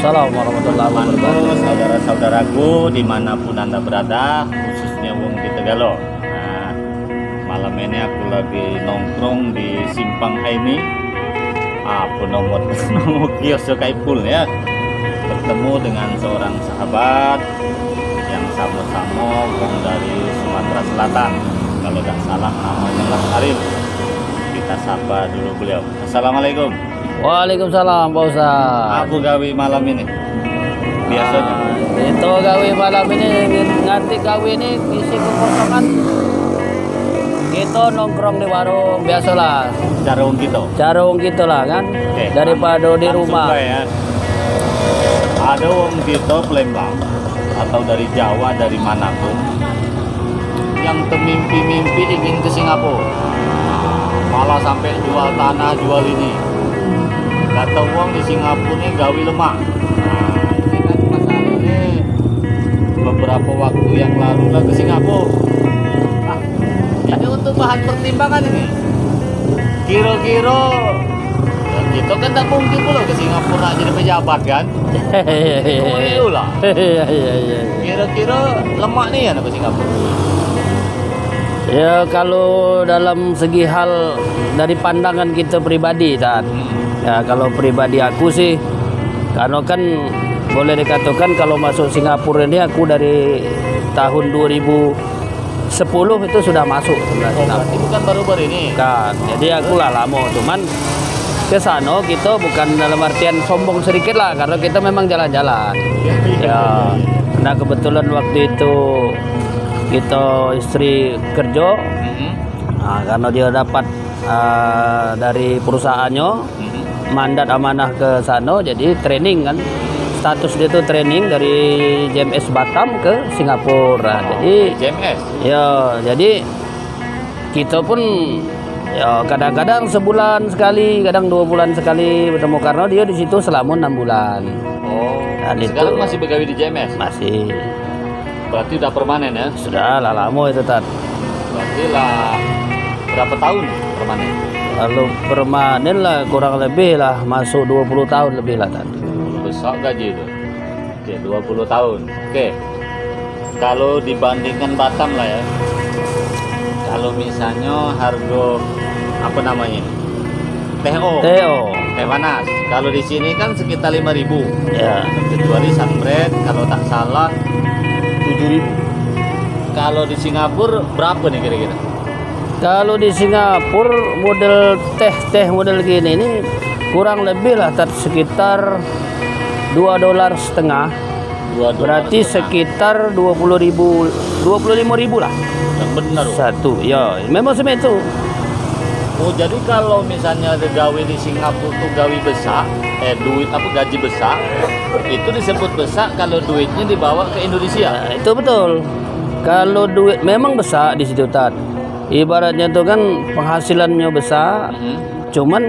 Waalaikumsalam warahmatullahi wabarakatuh. Saudara-saudaraku dimanapun Anda berada, khususnya wong di Tegalo. Nah, malam ini aku lagi nongkrong di Simpang Aini. Apa nomor kios Kaipul ya. Bertemu dengan seorang sahabat yang sama-sama wong dari Sumatera Selatan. Kalau tidak salah namanya Mas Arif. Kita sapa dulu beliau. Assalamualaikum. Waalaikumsalam Pak Ustaz. Aku gawe malam ini. Biasanya. Itu gawe malam ini nanti gawe ini isi kekosongan. Kita nongkrong di warung biasalah. Carung gitu. Carung gitu lah kan. Oke, Daripada di langsung rumah. lah ya. Ada wong kita Palembang atau dari Jawa dari manapun yang termimpi-mimpi ingin ke Singapura, malah sampai jual tanah jual ini. Kata uang di Singapura ini gawe lemah. Nah, ini kan masalahnya beberapa waktu yang lalu lah ke Singapura. Nah, jadi untuk bahan pertimbangan ini, kira-kira ya kita kan tak mungkin pula ke Singapura jadi pejabat kan? Oh iyalah. Kira-kira lemak nih ya ke Singapura. Ya kalau dalam segi hal dari pandangan kita pribadi dan ya kalau pribadi aku sih, karena kan boleh dikatakan kalau masuk Singapura ini aku dari tahun 2010 itu sudah masuk sebenarnya. Oh, berarti bukan baru-baru ini. Kan, jadi aku lah lama, cuman ke sana kita bukan dalam artian sombong sedikit lah, karena kita memang jalan-jalan. Ya, nah kebetulan waktu itu kita istri kerja, nah, karena dia dapat dari perusahaannya mandat amanah ke sana, jadi training kan, status dia tuh training dari JMS Batam ke Singapura. Jadi JMS. ya, jadi kita pun ya kadang-kadang sebulan sekali, kadang 2 bulan sekali bertemu, karena dia di situ selama 6 bulan. Oh, Dan sekarang itu masih begawe di JMS. masih Berarti udah permanen ya? sudah lah lama itu Tat. Berarti lah berapa tahun permanen? Kalau permanen lah kurang lebih lah masuk 20 tahun lebih lah Tat. Besar gaji itu. Oke, 20 tahun. Oke. Kalau dibandingkan Batam lah ya. Kalau misalnya harga apa namanya? TO. Teh panas. Kalau di sini kan sekitar 5.000. Ya. Kecuali sunbread kalau tak salah 7.000. Kalau di Singapura berapa nih kira-kira? Kalau di Singapura model teh model gini ini kurang lebih lah Tat, sekitar $2.50. Berarti sekitar 20.000, 25.000 lah. Yang benar. Satu, ya memang seperti itu. Oh, jadi kalau misalnya ada gawe di Singapura tuh gawe besar, duit apa gaji besar, itu disebut besar kalau duitnya dibawa ke Indonesia. Nah, itu betul. Kalau duit memang besar di situ Tat. Ibaratnya tuh kan penghasilannya besar, cuman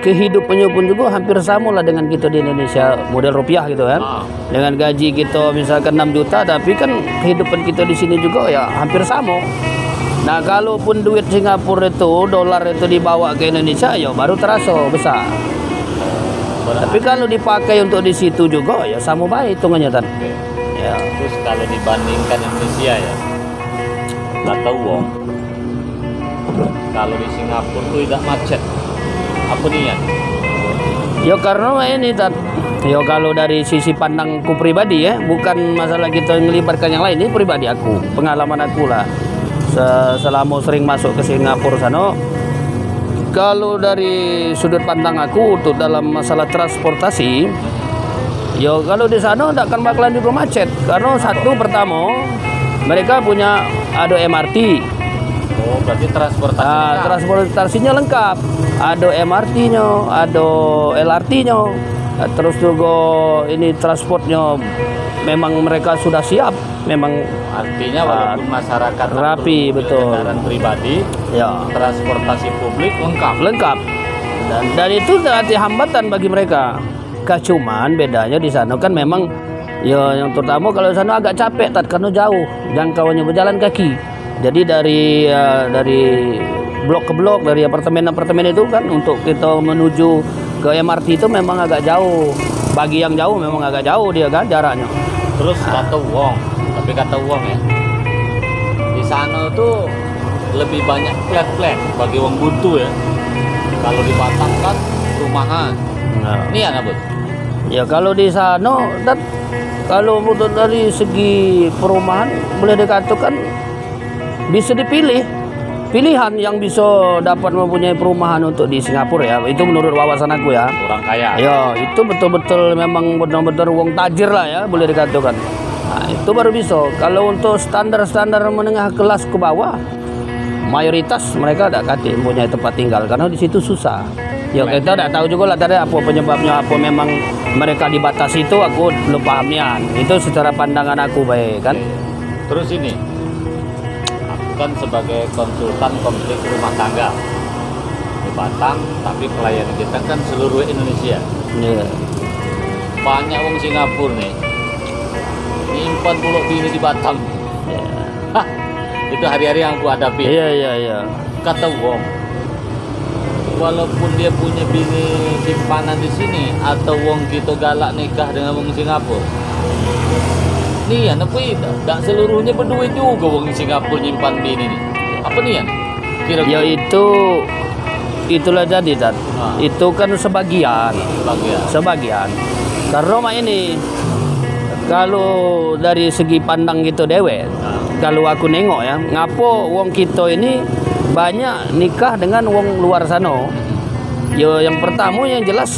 kehidupannya pun juga hampir sama lah dengan kita di Indonesia, model rupiah gitu kan. Dengan gaji kita misalkan 6 juta, tapi kan kehidupan kita di sini juga ya hampir sama. Nah, kalaupun duit Singapura itu, dolar itu dibawa ke Indonesia, ya baru terasa besar. Tapi kalau dipakai untuk di situ juga, ya sama baik hitungannya Tan. Ya. Terus kalau dibandingkan Indonesia ya, kata uang, kalau di Singapura tuh tidak macet. Apa nih ya? Ya karena ini Tan. Ya kalau dari sisi pandangku pribadi ya, bukan masalah kita ngelibatkan yang lain, ini pribadi aku, pengalaman aku lah. Selama sering masuk ke Singapura sana, kalau dari sudut pandang aku untuk dalam masalah transportasi, ya kalau di sana tidak akan bakalan juga macet, karena satu pertama mereka punya ada MRT. Oh, berarti Transportasinya lengkap, ada MRT-nya, ada LRT-nya, terus juga ini transportnya memang mereka sudah siap, memang artinya walaupun masyarakat rapi, betul, kendaraan pribadi, ya transportasi publik lengkap, dan itu tidak ada hambatan bagi mereka. Cuman bedanya di sana kan memang ya yang terutama kalau di sana agak capek Tat, karena jauh jangkauannya berjalan kaki. Jadi dari blok ke blok, dari apartemen itu kan untuk kita menuju ke MRT itu memang agak jauh. bagi yang jauh memang agak jauh dia kan jaraknya. Terus kata Wong, tapi kata Wong ya, di sana tuh lebih banyak flat bagi Wong buntu ya. Kalau di Batam kan rumahan. Nah. Ini ya Bud? Ya kalau di sana kalau menurut dari segi perumahan boleh dikatakan bisa dipilih pilihan yang bisa dapat mempunyai perumahan untuk di Singapura ya. Itu menurut wawasan aku ya. Orang kaya. Ya, itu betul-betul memang benar-benar wong tajir lah ya, boleh dikatakan. Nah, itu baru bisa. Kalau untuk standar-standar menengah kelas ke bawah, mayoritas mereka tidak kati mempunyai tempat tinggal karena di situ susah. Ya kita tidak tahu juga lah tadi apa penyebabnya, apa memang mereka dibatasi itu aku belum pahamnya. Itu secara pandangan aku baik kan. Terus ini, aku kan sebagai konsultan konflik rumah tangga di Batam, tapi klien kita kan seluruh Indonesia. Iya. Banyak wong Singapura nih nyimpan buluk bini di Batam. Hah, itu hari-hari yang aku hadapi. Iya. Kata wong, walaupun dia punya bini simpanan di sini atau wong kita galak nikah dengan wong Singapura, nih ya, tapi tak seluruhnya berduit juga wong Singapura nyimpan bini nih. Apa nih ya? Kira-kira Ya itulah jadi Tat. Itu kan sebagian. Karena mak ini kalau dari segi pandang gitu dewe, kalau aku nengok ya, ngapo wong kita ini banyak nikah dengan wong luar sana. Ya yang pertama yang jelas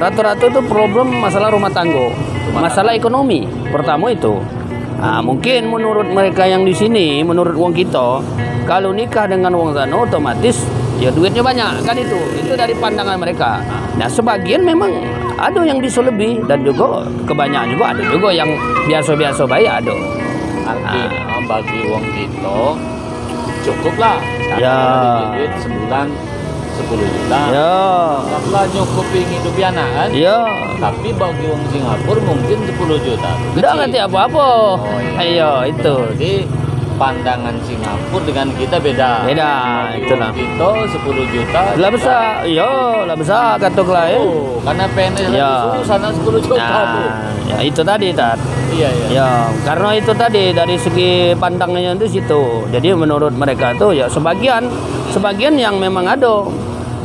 rata-rata itu problem masalah rumah tangga, masalah ekonomi. Pertama itu. Nah, mungkin menurut mereka yang di sini, menurut wong kita, kalau nikah dengan wong sana otomatis ya duitnya banyak kan itu. Itu dari pandangan mereka. Nah, sebagian memang ada yang bisa lebih dan juga kebanyakan juga ada juga yang biasa-biasa baik ada. Artinya bagi wong kita cukup lah. Ya. Duit sebulan 10 juta. Ya. Karena nyukupi hidup anak kan. Ya. Tapi bagi wong Singapura mungkin 10 juta. Tidak ngerti apa-apa. Ayo itu. Jadi pandangan Singapura dengan kita beda. Beda, Bagi itulah. wong kita 10 juta. Lah besar, lah besar katuk lain. Oh, karena PNS Ya. lagi sana 10 juta tuh. Nah, ya itu tadi Tat. Iya. Ya, karena itu tadi dari segi pandangnya itu situ. Jadi menurut mereka tuh ya sebagian yang memang ada.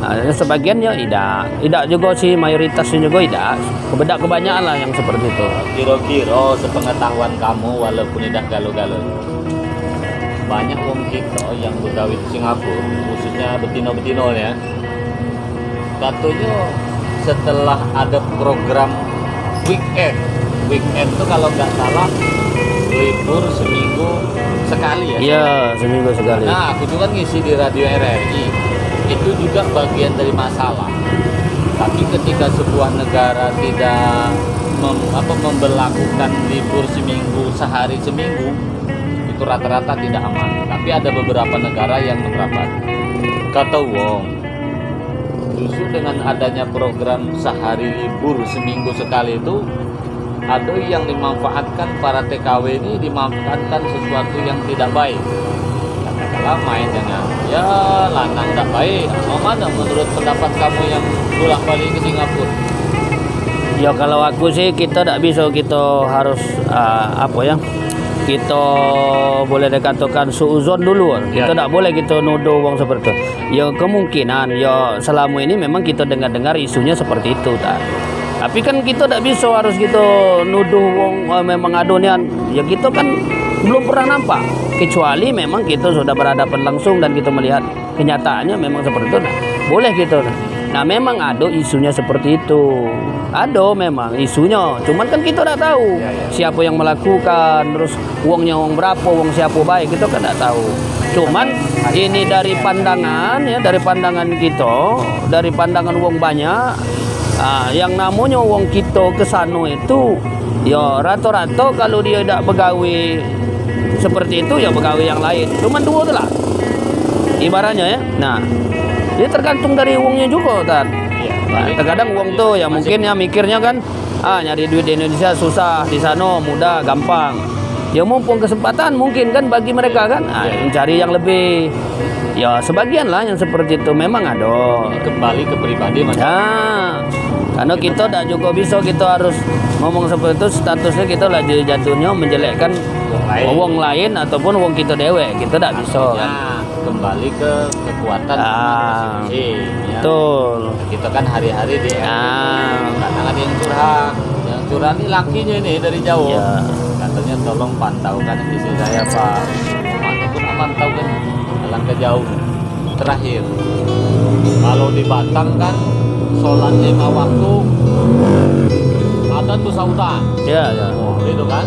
Nah, sebagian ya tidak juga sih, mayoritasnya juga tidak. Kebanyakan lah yang seperti itu. Kira-kira sepengetahuan kamu walaupun tidak galau-galau, banyak wong kita yang begawi di Singapura, khususnya betino-betino ya, katanya setelah ada program weekend itu kalau nggak salah libur seminggu sekali ya. Iya, seminggu sekali. Nah, aku juga ngisi di radio RRI, itu juga bagian dari masalah. Tapi ketika sebuah negara tidak memberlakukan libur seminggu sehari seminggu, itu rata-rata tidak aman. Tapi ada beberapa negara yang menerapkan. Kata wong, justru dengan adanya program sehari libur seminggu sekali itu, ada yang dimanfaatkan para TKW ini, dimanfaatkan sesuatu yang tidak baik. Katakanlah main dengan ya lanang tidak baik. Mau mana menurut pendapat kamu yang pulang balik ke Singapura? Ya kalau aku sih kita tidak bisa, kita harus kita boleh dikatakan suuzon dulu. Kita tidak boleh kita nuduh wong seperti itu. Ya kemungkinan ya selama ini memang kita dengar-dengar isunya seperti itu tak. Tapi kan kita tidak bisa harus kita nuduh wong memang adonian. Ya kita kan belum pernah nampak, kecuali memang kita sudah berhadapan langsung dan kita melihat kenyataannya memang seperti itu. Nah, boleh kita. Nah memang ada isunya seperti itu. Ada memang isunya. Cuman kan kita tidak tahu siapa yang melakukan, terus uangnya uang berapa, uang siapa baik, kita kan tidak tahu. Cuman ini dari pandangan ya, dari pandangan kita, dari pandangan uang banyak. Yang namanya wong kita ke sana itu ya rata-rata kalau dia tidak pegawai seperti itu ya pegawai yang lain. Cuman dua tu lah ibaratnya ya. Nah, dia tergantung dari uangnya juga kan. Nah, terkadang uang tuh ya mungkin ya mikirnya kan nyari duit di Indonesia susah, di sana mudah, gampang. Ya mumpung kesempatan mungkin kan bagi mereka kan mencari yang lebih. Ya sebagian lah yang seperti itu memang ada. Kembali ke pribadi mas. Ya. Karena kita tidak juga bisa kita harus ngomong seperti itu, statusnya kita lagi jatuhnya menjelekkan wong lain ataupun wong kita dewek, kita tidak bisa kan. Kembali ke kekuatan masing-masing. Ya. Betul. Kita kan hari-hari di kadang ada yang curhat ini lakinya ini dari jauh. Ya. Katanya tolong pantaukan istri saya Pak. Ataupun pantaukan jalan ke jauh. Terakhir, kalau di Batam kan sholat 5 waktu ada tuh sautan. Ya, ya. Oh, itu kan.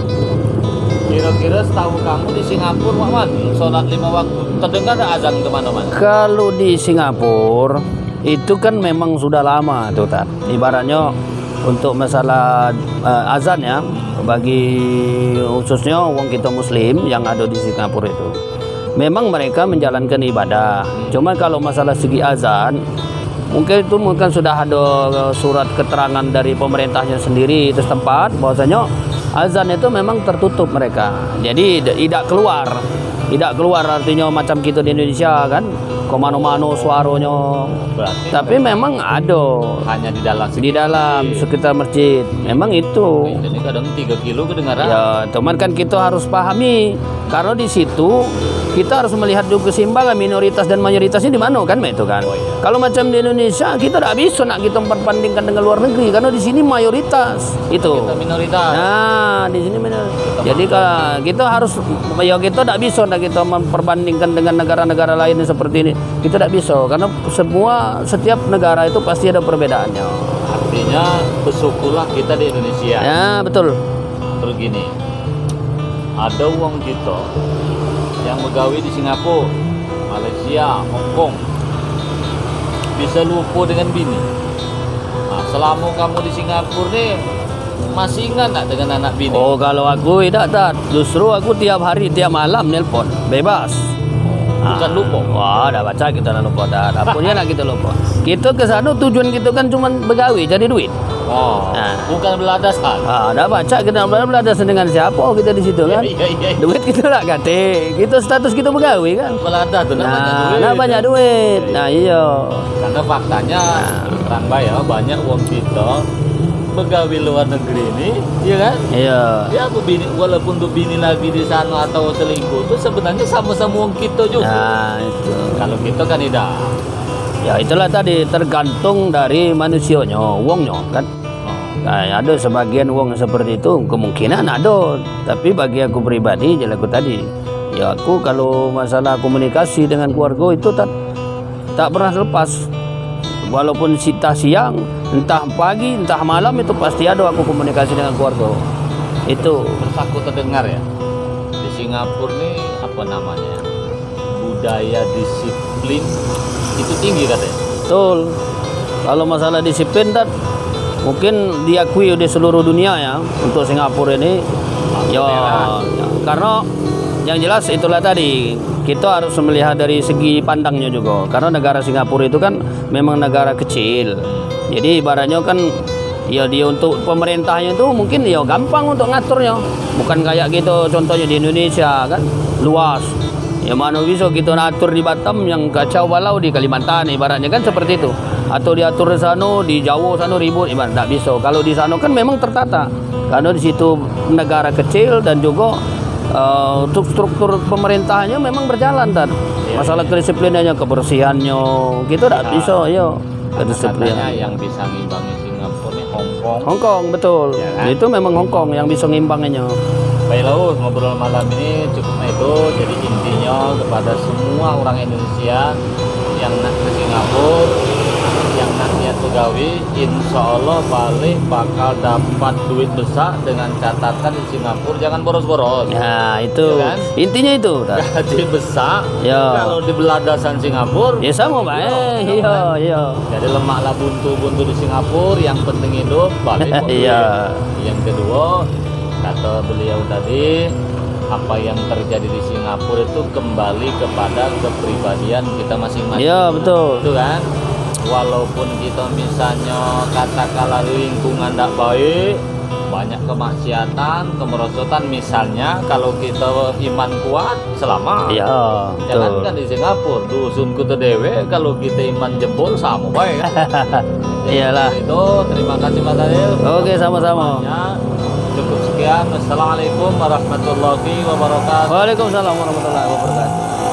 Kira-kira setahu kamu di Singapura Wan, sholat 5 waktu terdengar ada azan kemana-mana? Kalau di Singapura itu kan memang sudah lama tuh Tat. Ibaratnya untuk masalah azan ya, bagi khususnya wong kita Muslim yang ada di Singapura itu, memang mereka menjalankan ibadah. Cuma kalau masalah segi azan, mungkin sudah ada surat keterangan dari pemerintahnya sendiri itu setempat bahwasanya azan itu memang tertutup mereka. Jadi tidak keluar artinya macam kita di Indonesia kan, komano-mano suaranya. Berarti Tapi memang ada hanya di dalam sekitar masjid. Memang itu. Ini kadang 3 kilo kedengaran. Ya, teman kan kita harus pahami karena di situ kita harus melihat juga keseimbangan minoritas dan mayoritasnya di mana kan itu kan. Oh, iya. Kalau macam di Indonesia kita tidak bisa nak kita memperbandingkan dengan luar negeri karena di sini mayoritas itu. Kita minoritas. Nah, di sini minoritas. Jadi kalau kita harus ya kita tidak bisa nak kita memperbandingkan dengan negara-negara lain seperti ini. Kita tidak bisa karena setiap negara itu pasti ada perbedaannya. Artinya bersyukurlah kita di Indonesia. Ya, betul. Terus gini, ada uang kita yang begawi di Singapura, Malaysia, Hong Kong, bisa lupa dengan bini. Nah, selama kamu di Singapura nih, masih ingat tak dengan anak bini? Oh, kalau aku tidak, justru aku tiap hari, tiap malam nelpon, bebas. Bukan lupa. Wah, dah baca kita dah lupa dah. Punya nak kita lupa. Kita ke sana tujuan kita kan cuma begawi, cari duit. Oh, Nah. bukan beladasan. Dah baca kita beladasan dengan siapa kita di situ kan? Iya. Duit kita tak kate. Kita status kita begawi kan. Beladas tuh namanya duit. Nah, banyak duit. Nah, iya. Karena faktanya terus terang ya, banyak uang kita begawi luar negeri ini, iya kan? Iya. Ya walaupun tuh bini lagi di sana atau selingkuh itu sebenarnya sama-sama uang kita juga. Nah, itu. Kalau kita kan tidak. Ya itulah tadi tergantung dari manusianya, wongnya kan. Nah, ada sebagian wong seperti itu kemungkinan ada, tapi bagi aku pribadi jelas aku tadi, ya aku kalau masalah komunikasi dengan keluarga itu tak pernah lepas. Walaupun siang, entah pagi, entah malam itu pasti ada aku komunikasi dengan keluarga. Itu. Terus aku terdengar ya di Singapura nih apa namanya budaya disiplin itu tinggi katanya. Betul. Kalau masalah disiplin mungkin diakui di seluruh dunia ya untuk Singapura ini. Ya, karena yang jelas itulah tadi kita harus melihat dari segi pandangnya juga. Karena negara Singapura itu kan memang negara kecil. Jadi ibaratnya kan ya dia untuk pemerintahnya itu mungkin ya gampang untuk ngaturnya. Bukan kayak gitu contohnya di Indonesia kan luas. Ya mana bisa kita atur di Batam yang kacau balau di Kalimantan ibaratnya kan seperti itu. Atau diatur di sana di Jawa sana ribut ibarat tak bisa. Kalau di sana kan memang tertata. Karena di situ negara kecil dan juga untuk struktur pemerintahnya memang berjalan masalah kedisiplinannya, kebersihannya kita tidak bisa ya kedisiplinan. Yang bisa ngimbangi Singapura nih Hong Kong betul ya kan? Itu memang Hong Kong yang bisa ngimbanginya. Baiklah, ngobrol malam ini cukup itu. Jadi intinya kepada semua orang Indonesia yang nak ke Singapura, yang nak niat pegawai, insya Allah balik bakal dapat duit besar dengan catatan di Singapura jangan boros-boros. Ya itu Ya kan? intinya itu. Gaji besar. Ya. Kalau di beladasan Singapura, Ya sama Pak. Iya. jadi lemaklah buntu-buntu di Singapura, yang penting hidup balik kok duit. Iya. Yang kedua, kata beliau tadi, apa yang terjadi di Singapura itu kembali kepada kepribadian kita masing-masing. Iya betul. Itu kan, walaupun kita misalnya katakanlah lingkungan tidak baik, banyak kemaksiatan, kemerosotan. Misalnya kalau kita iman kuat selamat. Iya, Jangan betul. kan di Singapura dusun kutu dewe, kalau kita iman jebol sama baik kan. Jadi Iyalah. itu terima kasih Mas Adil. Oke, sama-sama. Ya, cukup sekian. Assalamualaikum warahmatullahi wabarakatuh. Waalaikumsalam warahmatullahi wabarakatuh.